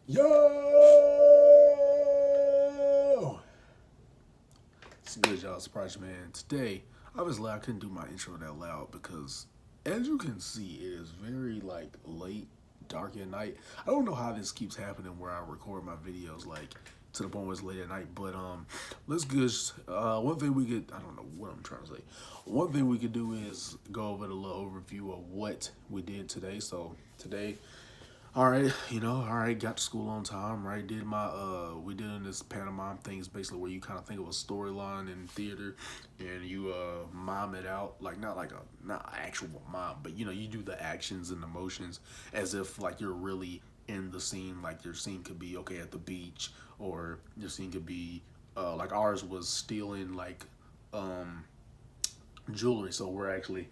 Yo! It's good, y'all. Surprise, man. Today, obviously, I couldn't do my intro that loud because, as you can see, it is very late, dark at night. I don't know how this keeps happening where I record my videos to the point where it's late at night. But let's just one thing we could, I don't know what I'm trying to say. One thing we could do is go over the little overview of what we did today. So today, all right, all right, got to school on time, right? Did my we did in this pantomime thing is basically where you kind of think of a storyline in theater and you mime it out, like not actual mime, but you do the actions and the motions as if like you're really in the scene, like your scene could be okay at the beach, or your scene could be like ours was stealing um jewelry, so we're actually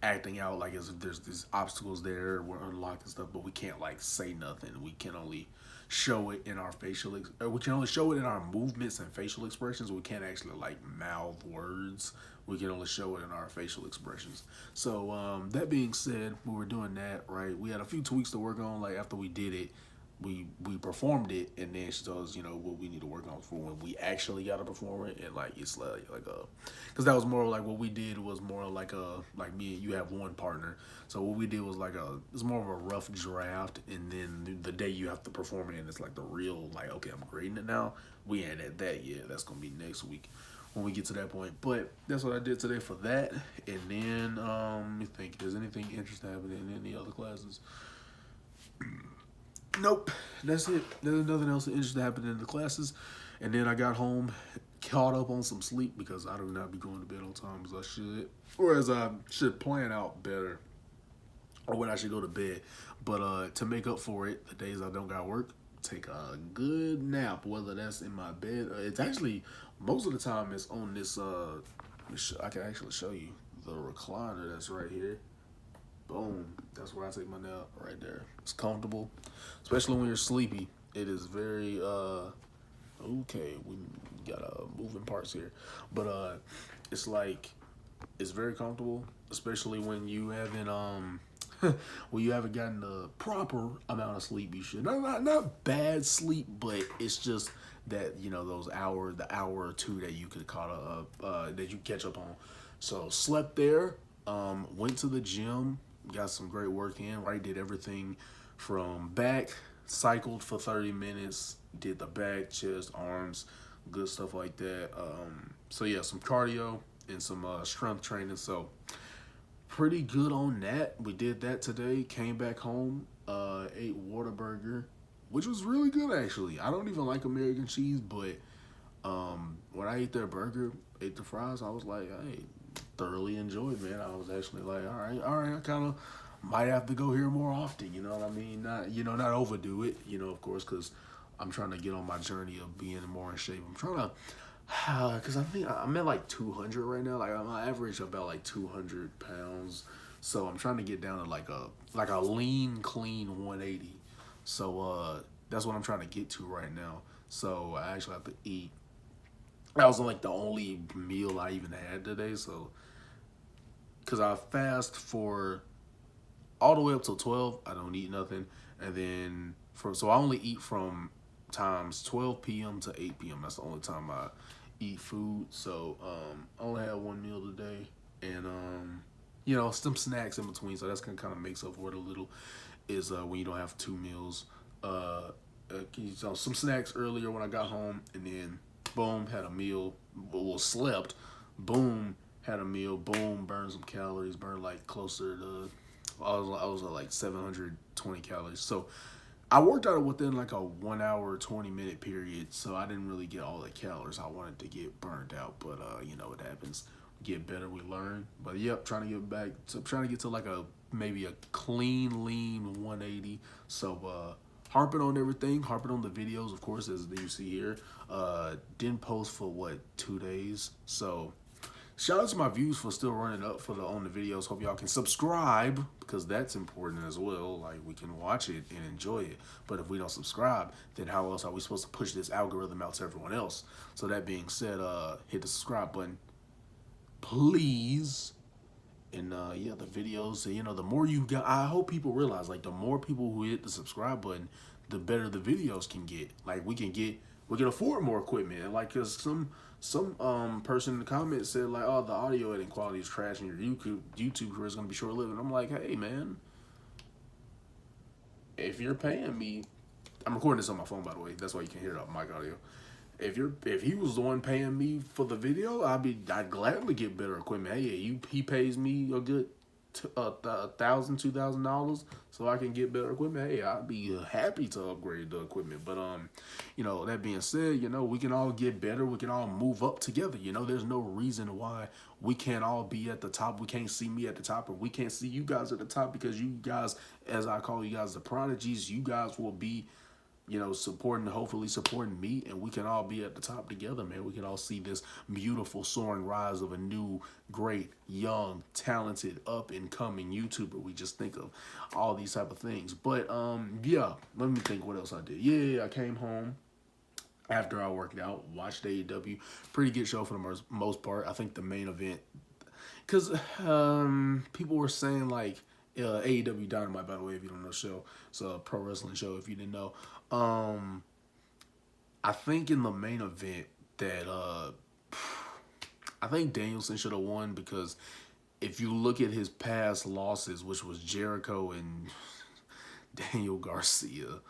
acting out like as if there's these obstacles there, we're unlocking stuff, but we can't like say nothing. We can only show it in our we can only show it in our movements and facial expressions. We can't actually like mouth words. We can only show it in our facial expressions. So that being said, we were doing that, right? We had a few tweaks to work on. Like after we did it, we performed it, and then she told us what we need to work on for when we actually got to perform it. And like it's like a because that was more like what we did was more like like me and you have one partner, so what we did was like it's more of a rough draft, and then the day you have to perform it and it's like the real, like, okay, I'm grading it now. We ain't at that yet. That's gonna be next week when we get to that point. But that's what I did today for that. And then let me think, there's anything interesting happening in any other classes? Nope, that's it. There's nothing else interesting happening in the classes. And then I got home, caught up on some sleep because I do not be going to bed on time as I should, or as I should plan out better, or when I should go to bed. But to make up for it, the days I don't got work, take a good nap. Whether that's in my bed, it's actually most of the time it's on this. I can actually show you the recliner that's right here. Boom. That's where I take my nap right there. It's comfortable, especially when you're sleepy. It is very okay. We got moving parts here, but it's like it's very comfortable, especially when you haven't when you haven't gotten the proper amount of sleep you should. Not bad sleep, but it's just that the hour or two that you could caught up that you catch up on. So slept there, went to the gym, got some great work in. Right, did everything from back, cycled for 30 minutes, did the back, chest, arms, good stuff like that. So yeah, some cardio and some strength training. So pretty good on that. We did that today. Came back home, ate Whataburger, which was really good actually. I don't even like American cheese, but when I ate their burger, ate the fries, I was like, hey, thoroughly enjoyed, man. I was actually like, all right, I kind of might have to go here more often. You know what I mean? Not overdo it. Of course, because I'm trying to get on my journey of being more in shape. I'm trying to, because I think I'm at like 200 right now. Like my average about like 200 pounds. So I'm trying to get down to like a lean, clean 180. So that's what I'm trying to get to right now. So I actually have to eat. That was like the only meal I even had today. So because I fast for all the way up till 12, I don't eat nothing, and then so I only eat from times 12 p.m. to 8 p.m. That's the only time I eat food. So I only had one meal today, and some snacks in between. So that's gonna kind of makes up for it a little. Is when you don't have two meals. So some snacks earlier when I got home, and then boom, had a meal. Well, slept. Boom, had a meal. Boom, burned some calories. Burned like closer to. I was at like 720 calories. So I worked out within like a 1 hour 20-minute period. So I didn't really get all the calories I wanted to get burned out. But it happens. We get better, we learn. But yep, trying to get to like maybe a clean, lean 180. So harping on everything, harping on the videos, of course, as you see here. Didn't post for 2 days. So shout out to my views for still running up on the videos. Hope y'all can subscribe because that's important as well. Like we can watch it and enjoy it. But if we don't subscribe, then how else are we supposed to push this algorithm out to everyone else? So that being said, hit the subscribe button, please. And yeah, the videos, you know, the more you got, I hope people realize, like, the more people who hit the subscribe button, the better the videos can get. Like, we can afford more equipment. And, like, cause some person in the comments said, like, oh, the audio editing quality is trash and your YouTube career is gonna be short lived. I'm like, hey man, if you're paying me, I'm recording this on my phone, by the way. That's why you can hear it on mic audio. If he was the one paying me for the video, I'd gladly get better equipment. Hey, he pays me a good $1,000, $2,000 so I can get better equipment. Hey, I'd be happy to upgrade the equipment. But you know, that being said, you know, we can all get better. We can all move up together. You know, there's no reason why we can't all be at the top. We can't see me at the top, or we can't see you guys at the top, because you guys, as I call you guys, the prodigies, you guys will be, you know, hopefully supporting me, and we can all be at the top together, man. We can all see this beautiful soaring rise of a new, great, young, talented, up and coming YouTuber. We just think of all these type of things. But yeah, let me think what else I did. Yeah, I came home after I worked out, watched AEW. Pretty good show for the most part. I think the main event, because people were saying, like, AEW Dynamite, by the way, if you don't know the show, it's a pro wrestling show, if you didn't know. I think in the main event that I think Danielson should have won, because if you look at his past losses, which was Jericho and Daniel Garcia,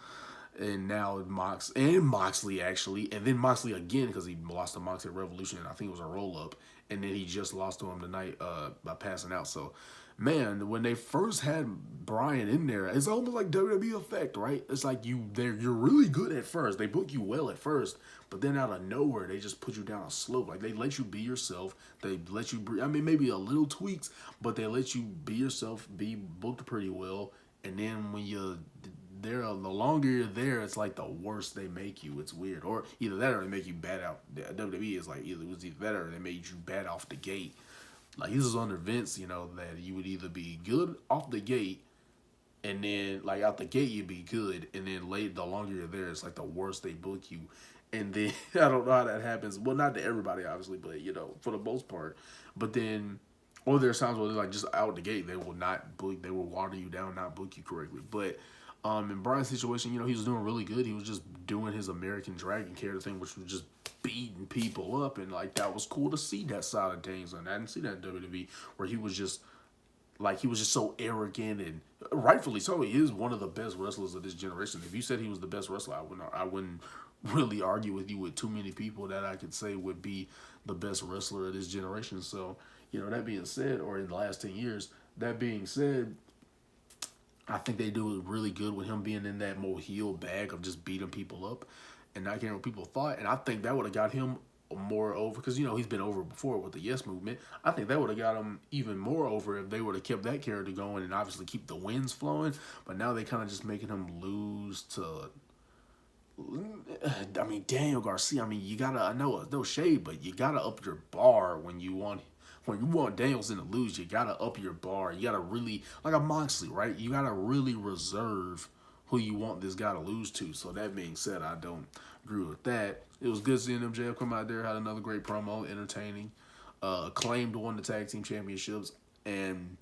and now Moxley actually, and then Moxley again because he lost to Moxley at Revolution, and I think it was a roll up, and then he just lost to him tonight by passing out. So, man, when they first had Bryan in there, it's almost like WWE effect, right? It's like you're really good at first, they book you well at first, but then out of nowhere they just put you down a slope. Like, they let you be yourself, they let you, I mean, maybe a little tweaks, but they let you be yourself, be booked pretty well, and then when you're there, the longer you're there, it's like the worse they make you. It's weird. Or either that, or they make you bad out. WWE is like, either that, or they made you bad off the gate. Like, this is under Vince, you know, that you would either be good off the gate, and then, like, out the gate you'd be good, and then the longer you're there, it's like the worse they book you. And then I don't know how that happens. Well, not to everybody, obviously, but, you know, for the most part. But then, or there's times where they're like, just out the gate, they will not book, they will water you down, not book you correctly. But in Bryan's situation, you know, he was doing really good. He was just doing his American Dragon character thing, which was just beating people up, and, like, that was cool to see that side of things. And I didn't see that in WWE, where he was just so arrogant, and rightfully so. He is one of the best wrestlers of this generation. If you said he was the best wrestler, I wouldn't really argue with you with too many people that I could say would be the best wrestler of this generation. So, you know, that being said, or in the last 10 years, that being said, I think they do it really good with him being in that more heel bag of just beating people up and not caring what people thought. And I think that would have got him more over, because, you know, he's been over before with the Yes Movement. I think that would have got him even more over if they would have kept that character going and obviously keep the wins flowing. But now they kind of just making him lose to, I mean, Daniel Garcia. I mean, you gotta, I know, no shade, but you gotta up your bar when you want Danielson to lose. You gotta up your bar. You gotta really, like a Moxley, right? You gotta really reserve who you want this guy to lose to. So that being said, I don't agree with that. It was good seeing MJF come out there, had another great promo, entertaining. Acclaimed won the tag team championships, and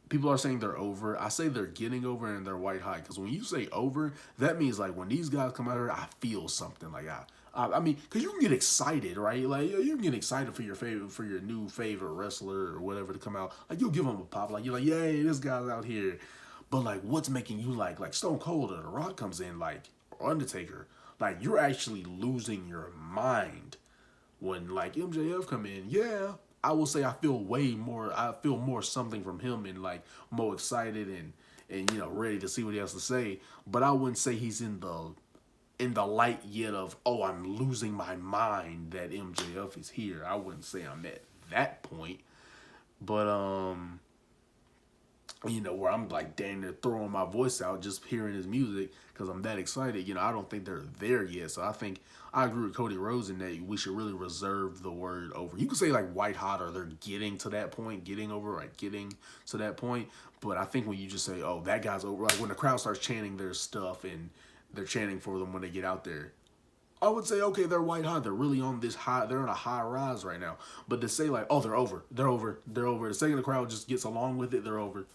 people are saying they're over. I say they're getting over and they're white hot, because when you say over, that means, like, when these guys come out here, I feel something. Like, I mean, because you can get excited, right? Like, you can get excited for your new favorite wrestler or whatever to come out. Like, you'll give them a pop. Like, you're like, yay, this guy's out here. But, like, what's making you like Stone Cold or The Rock comes in, like, or Undertaker, like, you're actually losing your mind when, like, MJF come in. Yeah, I will say I feel more something from him, and, like, more excited and you know, ready to see what he has to say. But I wouldn't say he's in the light yet of, oh, I'm losing my mind that MJF is here. I wouldn't say I'm at that point. But you know, where I'm like damn near throwing my voice out just hearing his music because I'm that excited. You know, I don't think they're there yet. So I think I agree with Cody Rhodes in that we should really reserve the word over. You could say like white hot, or they're getting to that point, getting over, like getting to that point. But I think when you just say, oh, that guy's over, like when the crowd starts chanting their stuff and they're chanting for them when they get out there, I would say, okay, they're white hot. They're really on this high. They're on a high rise right now. But to say like, oh, they're over. They're over. They're over. The second the crowd just gets along with it, they're over.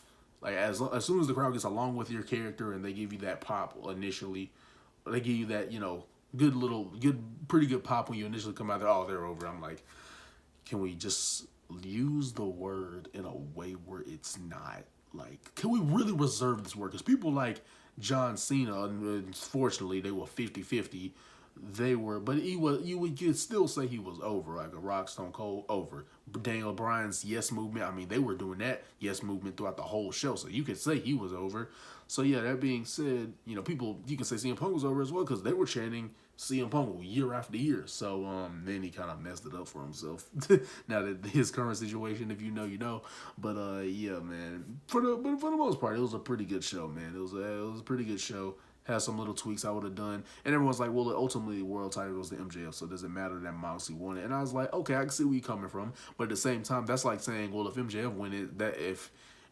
Like as soon as the crowd gets along with your character and they give you that pop initially, they give you that pretty good pop when you initially come out there. Oh, they're over. I'm like, can we just use the word in a way where it's not like? Can we really reserve this word? Because people like John Cena, unfortunately, they were 50-50. They were, but you could still say he was over, like a Rock, Stone Cold over. Daniel Bryan's Yes movement, I mean, they were doing that Yes movement throughout the whole show, so you could say he was over. So yeah, that being said, people, you can say CM Punk was over as well because they were chanting CM Punk year after year. So then he kind of messed it up for himself. Now that his current situation, if you know, you know. But yeah, man, for the most part, it was a pretty good show, man. It was a pretty good show. Had some little tweaks I would have done. And everyone's like, well, ultimately, the world title was the MJF, so it doesn't matter that Moxley won it. And I was like, okay, I can see where you're coming from. But at the same time, that's like saying, well, if MJF win it,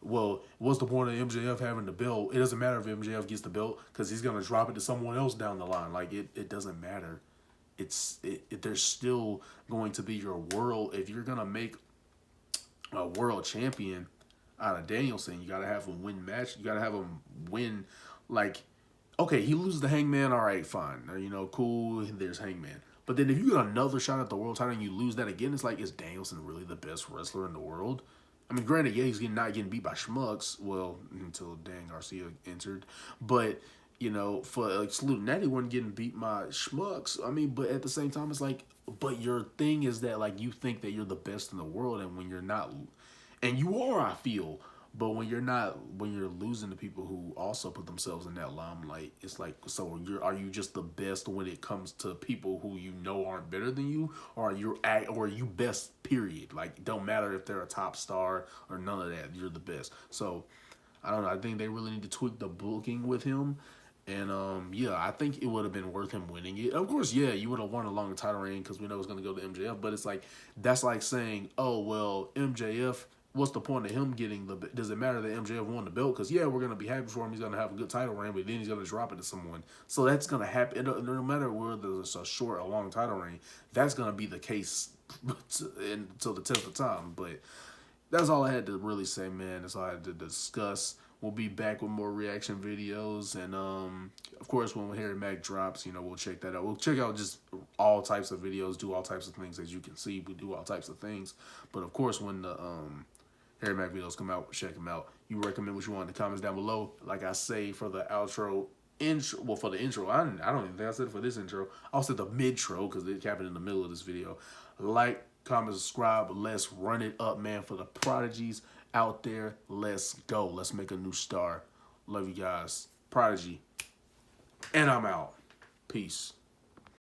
what's the point of MJF having the belt? It doesn't matter if MJF gets the belt because he's going to drop it to someone else down the line. Like, it doesn't matter. There's still going to be your world. If you're going to make a world champion out of Danielson, you got to have him win match. You got to have him win, like... Okay, he loses the Hangman, all right, fine. Cool, there's Hangman. But then if you get another shot at the world title and you lose that again, it's like, is Danielson really the best wrestler in the world? I mean, granted, yeah, he's not getting beat by schmucks, well, until Dan Garcia entered. But, for Salute Natty wasn't getting beat by schmucks. I mean, but at the same time, it's like, but your thing is that, like, you think that you're the best in the world, and when you're not, and you are, I feel, but when you're losing to people who also put themselves in that limelight, it's like, so are you just the best when it comes to people who aren't better than you, or are you best, period? Like, it don't matter if they're a top star or none of that, you're the best. So I don't know, I think they really need to tweak the booking with him. And yeah, I think it would have been worth him winning it. Of course, yeah, you would have won a longer title reign because we know it's going to go to MJF. But it's like, that's like saying, oh, well, MJF, what's the point of him getting the... Does it matter that MJF won the belt? Because, yeah, we're going to be happy for him. He's going to have a good title reign, but then he's going to drop it to someone. So that's going to happen. No matter whether it's a short or long title reign, that's going to be the case until the test of time. But that's all I had to really say, man. That's all I had to discuss. We'll be back with more reaction videos. And, of course, when Harry Mack drops, we'll check that out. We'll check out just all types of videos, do all types of things. As you can see, we do all types of things. But, of course, when the... Harry Mack videos come out, check them out. You recommend what you want in the comments down below. Like I say for the outro, for the intro, I don't even think I said it for this intro. I'll say the mid-tro because it happened in the middle of this video. Like, comment, subscribe. Let's run it up, man, for the prodigies out there. Let's go. Let's make a new star. Love you guys. Prodigy. And I'm out. Peace.